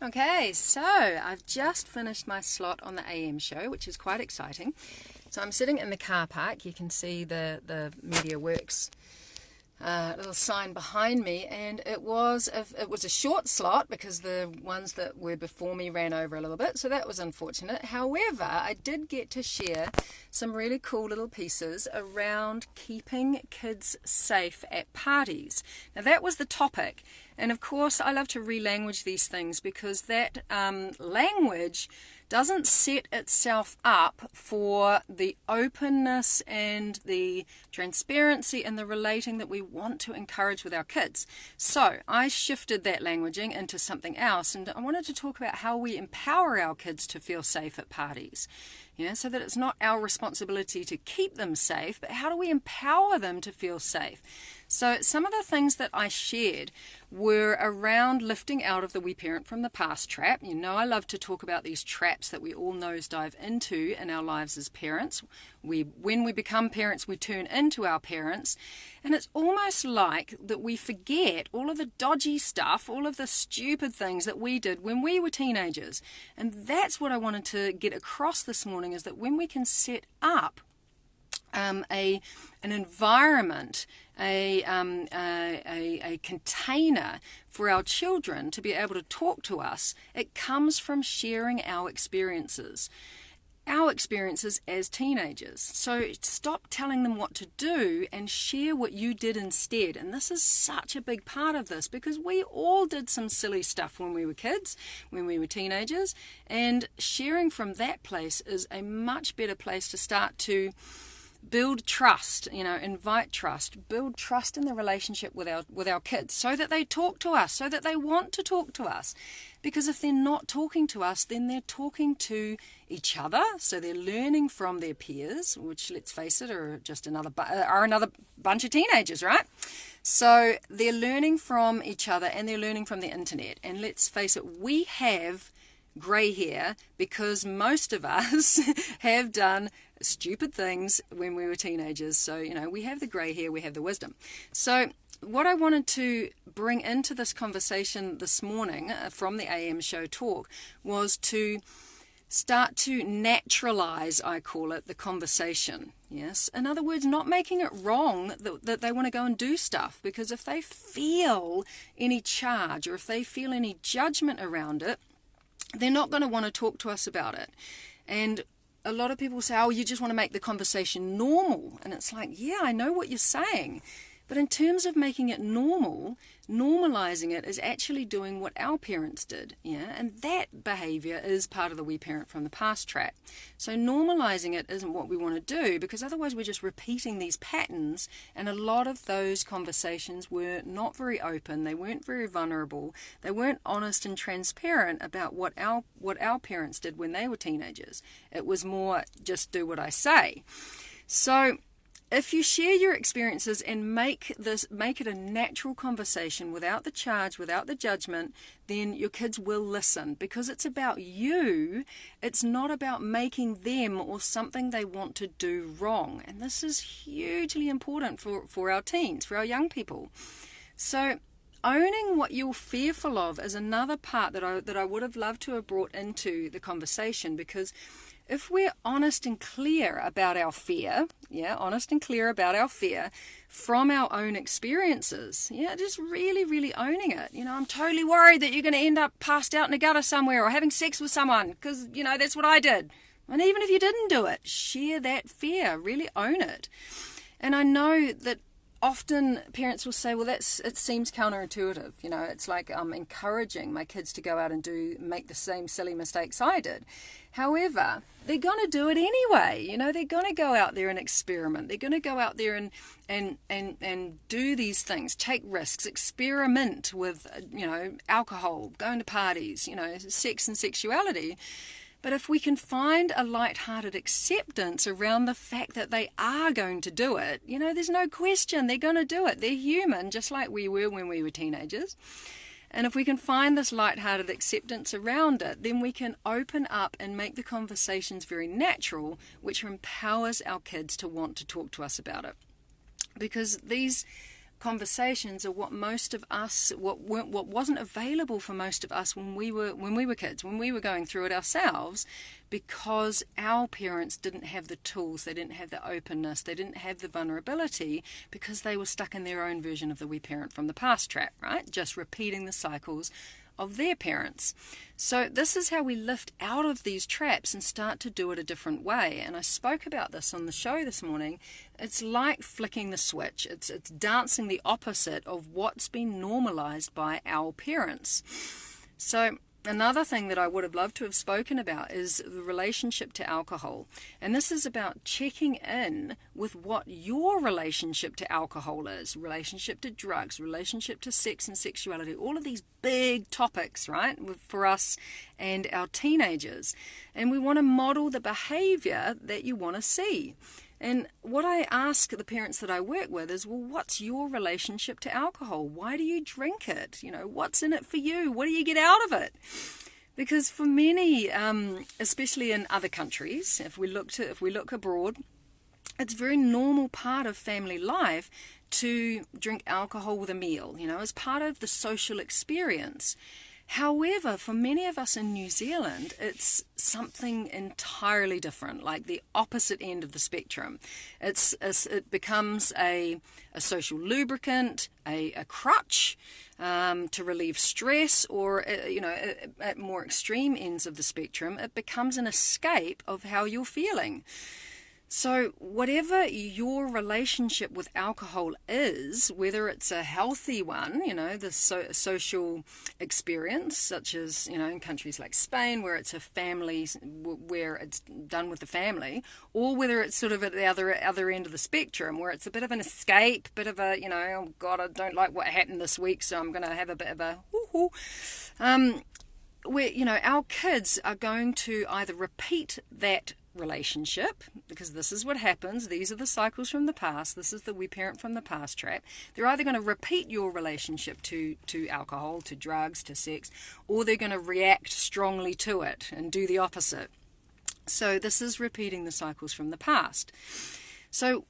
Okay, so I've just finished my slot on the AM show, which is quite exciting. So I'm sitting in the car park. You can see the Media Works little sign behind me, and it was a short slot because the ones that were before me ran over a little bit, so that was unfortunate. However, I did get to share some really cool little pieces around keeping kids safe at parties. Now that was the topic, and of course I love to re-language these things because that language doesn't set itself up for the openness and the transparency and the relating that we want to encourage with our kids. So I shifted that languaging into something else, and I wanted to talk about how we empower our kids to feel safe at parties. So that it's not our responsibility to keep them safe, but how do we empower them to feel safe? So some of the things that I shared were around lifting out of the we parent from the past trap. I love to talk about these traps that we all nosedive into in our lives as parents. When we become parents, we turn into our parents, and it's almost like that we forget all of the dodgy stuff, all of the stupid things that we did when we were teenagers. And that's what I wanted to get across this morning, is that when we can set up an environment, a container for our children to be able to talk to us, it comes from sharing our experiences as teenagers. So stop telling them what to do and share what you did instead. And this is such a big part of this, because we all did some silly stuff when we were kids, when we were teenagers, and sharing from that place is a much better place to start to build trust, invite trust, build trust in the relationship with our kids, so that they talk to us, so that they want to talk to us. Because if they're not talking to us, then they're talking to each other, so they're learning from their peers, which, let's face it, are another bunch of teenagers, right? So they're learning from each other, and they're learning from the internet. And let's face it, we have grey hair because most of us have done stupid things when we were teenagers. So, we have the grey hair, we have the wisdom. So what I wanted to bring into this conversation this morning from the AM show talk was to start to naturalize, I call it, the conversation. Yes, in other words, not making it wrong that they want to go and do stuff, because if they feel any charge or if they feel any judgment around it, they're not going to want to talk to us about it. And a lot of people say, you just want to make the conversation normal. And it's like, yeah, I know what you're saying. But in terms of making it normal, normalizing it is actually doing what our parents did. And that behavior is part of the we parent from the past trap. So normalizing it isn't what we want to do, because otherwise we're just repeating these patterns. And a lot of those conversations were not very open. They weren't very vulnerable. They weren't honest and transparent about what our parents did when they were teenagers. It was more just do what I say. So if you share your experiences and make it a natural conversation without the charge, without the judgment, then your kids will listen, because it's about you. It's not about making them or something they want to do wrong. And this is hugely important for our teens, for our young people. So owning what you're fearful of is another part that I would have loved to have brought into the conversation, because if we're honest and clear about our fear, from our own experiences, just really, really owning it. I'm totally worried that you're going to end up passed out in a gutter somewhere or having sex with someone because, that's what I did. And even if you didn't do it, share that fear, really own it. And I know that often parents will say, well, it seems counterintuitive. It's like I'm encouraging my kids to go out and make the same silly mistakes I did. However, they're going to do it anyway. They're going to go out there and experiment. They're going to go out there and do these things, take risks, experiment with, alcohol, going to parties, sex and sexuality. But if we can find a light-hearted acceptance around the fact that they are going to do it, there's no question they're going to do it. They're human, just like we were when we were teenagers. And if we can find this light-hearted acceptance around it, then we can open up and make the conversations very natural, which empowers our kids to want to talk to us about it. Because these conversations are what most of us, what wasn't available for most of us when we were kids, when we were going through it ourselves, because our parents didn't have the tools, they didn't have the openness, they didn't have the vulnerability, because they were stuck in their own version of the we parent from the past trap, right? Just repeating the cycles of their parents. So this is how we lift out of these traps and start to do it a different way. And I spoke about this on the show this morning. It's like flicking the switch. It's dancing the opposite of what's been normalized by our parents. So another thing that I would have loved to have spoken about is the relationship to alcohol. And this is about checking in with what your relationship to alcohol is, relationship to drugs, relationship to sex and sexuality, all of these big topics, right, for us and our teenagers. And we want to model the behavior that you want to see. And what I ask the parents that I work with is, well, what's your relationship to alcohol? Why do you drink it? You know, what's in it for you? What do you get out of it? Because for many, especially in other countries, if we look abroad, it's a very normal part of family life to drink alcohol with a meal, you know, as part of the social experience. However, for many of us in New Zealand, it's something entirely different, like the opposite end of the spectrum. It becomes a social lubricant, a crutch to relieve stress, or, at more extreme ends of the spectrum, it becomes an escape of how you're feeling. So whatever your relationship with alcohol is, whether it's a healthy one, you know, the social experience, such as, you know, in countries like Spain, where it's a family, where it's done with the family, or whether it's sort of at the other end of the spectrum, where it's a bit of an escape, bit of a, you know, oh God, I don't like what happened this week, so I'm going to have a bit of a woo-hoo. Where, you know, our kids are going to either repeat that relationship, because this is what happens, these are the cycles from the past, this is the we parent from the past trap. They're either going to repeat your relationship to alcohol, to drugs, to sex, or they're going to react strongly to it and do the opposite. So this is repeating the cycles from the past. So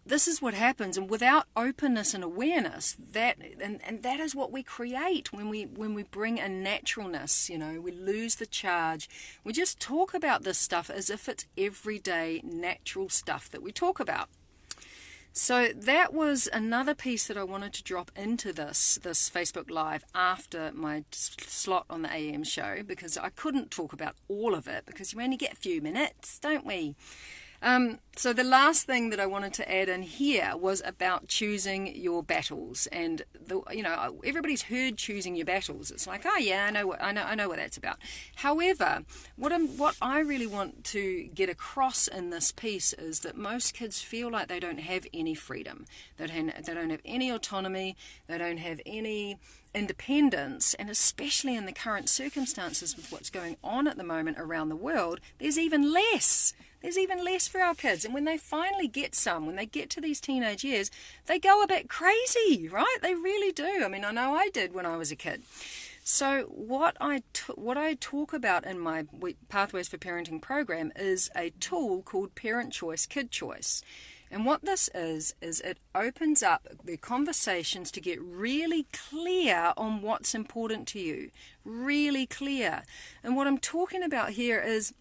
this is what happens, and without openness and awareness, that is what we create when we bring a naturalness. You know, we lose the charge. We just talk about this stuff as if it's everyday natural stuff that we talk about. So that was another piece that I wanted to drop into this Facebook Live after my slot on the AM show, because I couldn't talk about all of it, because you only get a few minutes, don't we? So the last thing that I wanted to add in here was about choosing your battles. And everybody's heard choosing your battles. It's like, oh yeah, I know what that's about. However, what I really want to get across in this piece is that most kids feel like they don't have any freedom. They don't have any autonomy. They don't have any independence, and especially in the current circumstances with what's going on at the moment around the world, there's even less. There's even less for our kids. And when they finally get when they get to these teenage years, they go a bit crazy, right? They really do. I mean, I know I did when I was a kid. So what I talk about in my Pathways for Parenting program is a tool called Parent Choice, Kid Choice. And what this is it opens up the conversations to get really clear on what's important to you. Really clear. And what I'm talking about here is,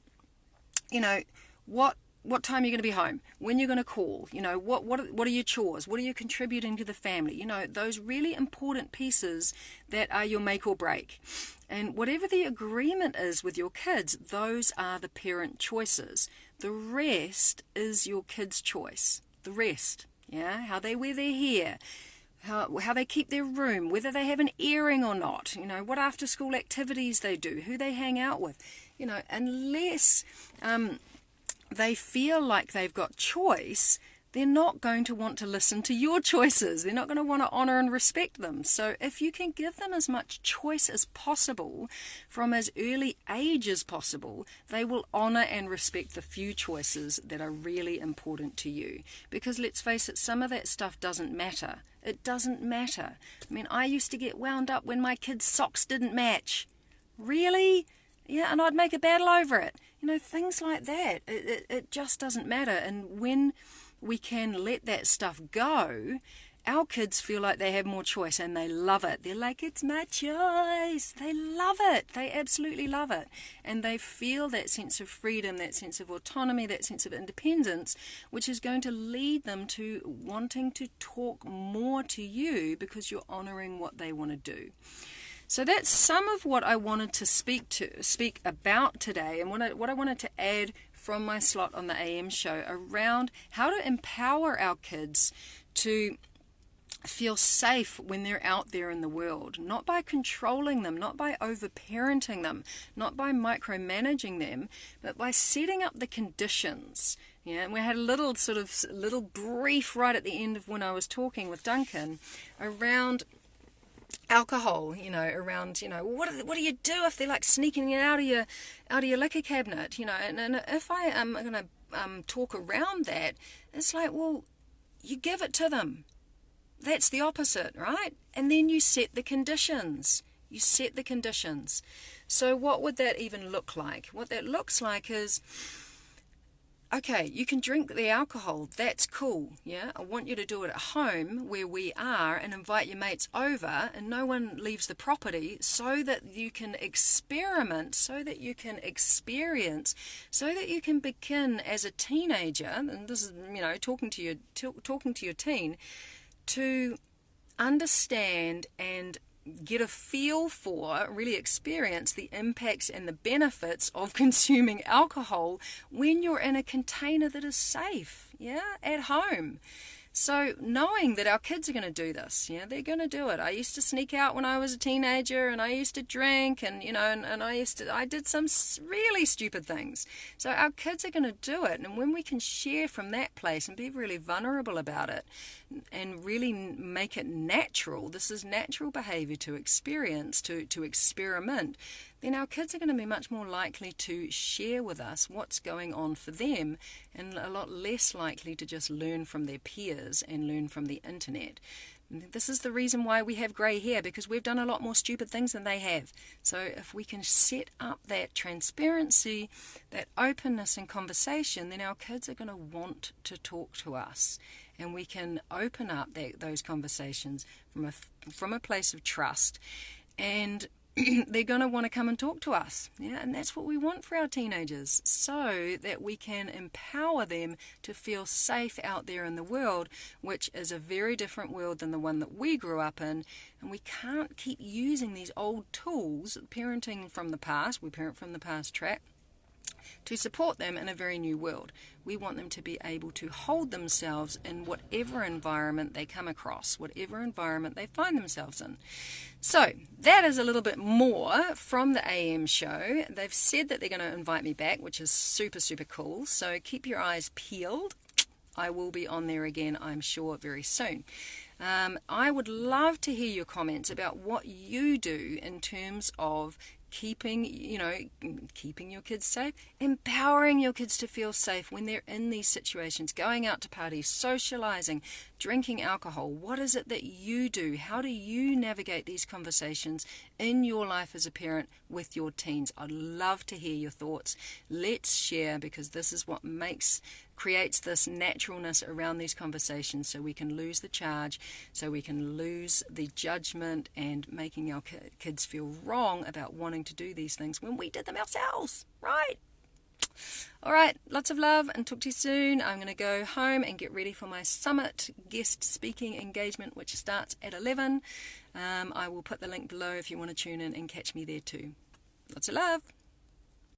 you know, what time you're going to be home, when you're going to call, you know, what are your chores, what are you contributing to the family, you know, those really important pieces that are your make or break. And whatever the agreement is with your kids, those are the parent choices. The rest is your kids' choice. The rest, yeah, how they wear their hair, how they keep their room, whether they have an earring or not, you know, what after school activities they do, who they hang out with, you know, unless they feel like they've got choice, they're not going to want to listen to your choices. They're not going to want to honor and respect them. So if you can give them as much choice as possible from as early age as possible, they will honor and respect the few choices that are really important to you. Because let's face it, some of that stuff doesn't matter. It doesn't matter. I mean, I used to get wound up when my kids' socks didn't match. Really? Yeah, and I'd make a battle over it. You know, things like that. It just doesn't matter. And when we can let that stuff go our kids feel like they have more choice, and they love it. They're like, it's my choice. They love it. They absolutely love it. And they feel that sense of freedom, that sense of autonomy, that sense of independence, which is going to lead them to wanting to talk more to you because you're honoring what they want to do. So that's some of what I wanted to speak about today, and what I wanted to add from my slot on the AM show around how to empower our kids to feel safe when they're out there in the world, not by controlling them, not by over-parenting them, not by micromanaging them, but by setting up the conditions. Yeah, and we had a little brief right at the end of when I was talking with Duncan around alcohol, around, what do you do if they're like sneaking it out of your liquor cabinet, and if I am going to talk around that, it's like, well, you give it to them. That's the opposite, right? And then you set the conditions. So what would that even look like? What that looks like is, okay, you can drink the alcohol. That's cool, yeah? I want you to do it at home where we are and invite your mates over and no one leaves the property so that you can experiment, so that you can experience, so that you can begin as a teenager, and this is, talking to your teen, to understand and get a feel for, really experience the impacts and the benefits of consuming alcohol when you're in a container that is safe, at home. So knowing that our kids are going to do this, they're going to do it. I used to sneak out when I was a teenager, and I used to drink, and I did some really stupid things. So our kids are going to do it, and when we can share from that place and be really vulnerable about it, and really make it natural, this is natural behavior to experience, to experiment, then our kids are going to be much more likely to share with us what's going on for them, and a lot less likely to just learn from their peers and learn from the internet. This is the reason why we have grey hair, because we've done a lot more stupid things than they have. So if we can set up that transparency, that openness and conversation, then our kids are going to want to talk to us. And we can open up those conversations from a place of trust, and they're going to want to come and talk to us. And that's what we want for our teenagers, so that we can empower them to feel safe out there in the world, which is a very different world than the one that we grew up in. And we can't keep using these old tools, parenting from the past, we parent from the past track, to support them in a very new world. We want them to be able to hold themselves in whatever environment they come across, whatever environment they find themselves in. So that is a little bit more from the AM show. They've said that they're going to invite me back, which is super, super cool. So keep your eyes peeled. I will be on there again, I'm sure, very soon. I would love to hear your comments about what you do in terms of keeping your kids safe, empowering your kids to feel safe when they're in these situations, going out to parties, socializing, drinking alcohol. What is it that you do? How do you navigate these conversations in your life as a parent with your teens? I'd love to hear your thoughts. Let's share, because this is what creates this naturalness around these conversations, so we can lose the charge, so we can lose the judgment and making our kids feel wrong about wanting to do these things when we did them ourselves, right? All right, lots of love, and talk to you soon. I'm going to go home and get ready for my summit guest speaking engagement, which starts at 11. I will put the link below if you want to tune in and catch me there too. Lots of love.